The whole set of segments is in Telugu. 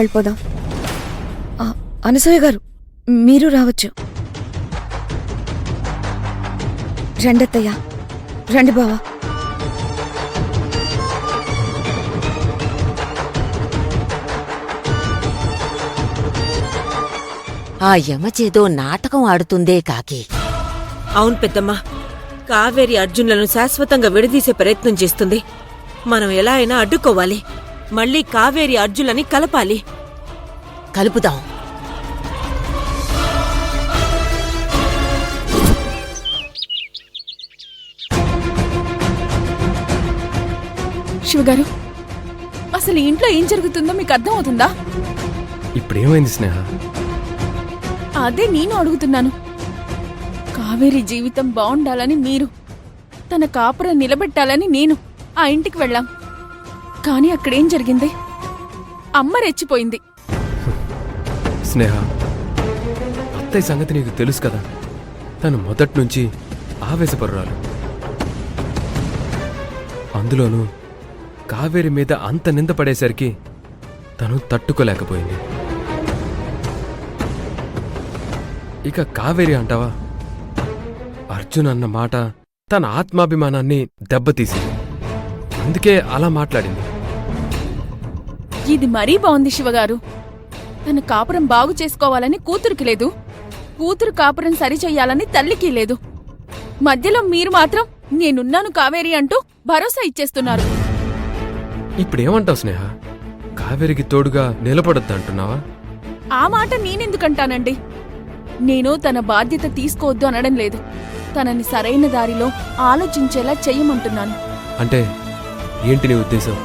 వెళ్ళిపోదాం. అనసూయ గారు, మీరు రావచ్చు. రండత్తయ్యా, రండి బావా. ఆ యమచేదో నాటకం ఆడుతుందే కాకి. అవును పెద్దమ్మా, కావేరి అర్జునులను శాశ్వతంగా విడదీసే ప్రయత్నం చేస్తుంది. మనం ఎలా అయినా అడ్డుకోవాలి. మళ్ళీ కావేరి అర్జునులని కలపాలి. కలుపుదాం. శివగారు, అసలు ఈ ఇంట్లో ఏం జరుగుతుందో మీకు అర్థమవుతుందా? ఇప్పుడేమైంది స్నేహ? అదే నేను అడుగుతున్నాను. కావేరి జీవితం బావుండాలని మీరు, తన కాపురం నిలబెట్టాలని నేను ఆ ఇంటికి వెళ్ళాం. కాని అక్కడేం జరిగింది? అమ్మ రెచ్చిపోయింది. స్నేహ, అత్తయ్య సంగతి నీకు తెలుసు కదా. తను మొదట్నుంచి ఆవేశపరురాలు. అందులోనూ కావేరి మీద అంత నింద పడేసరికి తను తట్టుకోలేకపోయింది. ఇక కావేరి అంటావా? అర్జున్ అన్న మాట తన ఆత్మాభిమానాన్ని దెబ్బతీసింది. అందుకే అలా మాట్లాడింది. ఇది మరీ బావుంది శివగారు. తన కాపురం బాగు చేసుకోవాలని కూతురికి లేదు, కూతురు కాపురం సరిచెయ్యాలని తల్లికి లేదు. మధ్యలో మీరు మాత్రం నేనున్నాను కావేరి అంటూ భరోసా ఇచ్చేస్తున్నారు. ఇప్పుడేమంటావు స్నేహ? కావేరికి తోడుగా నిలబడొద్దంటున్నావా? ఆ మాట నేనెందుకంటానండి? నేను తన బాధ్యత తీసుకోవద్దు అనడం లేదు. తనని సరైన దారిలో ఆలోచించేలా చెయ్యమంటున్నాను. అంటే ఏంటి నీ ఉద్దేశం?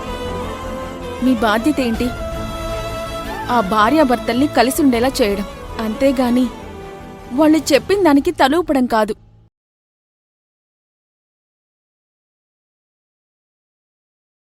మీ బాధ్యత ఏంటి? ఆ భార్యాభర్తల్ని కలిసుండేలా చేయడం. అంతేగాని వాళ్ళు చెప్పిన దానికి తలూపడం కాదు.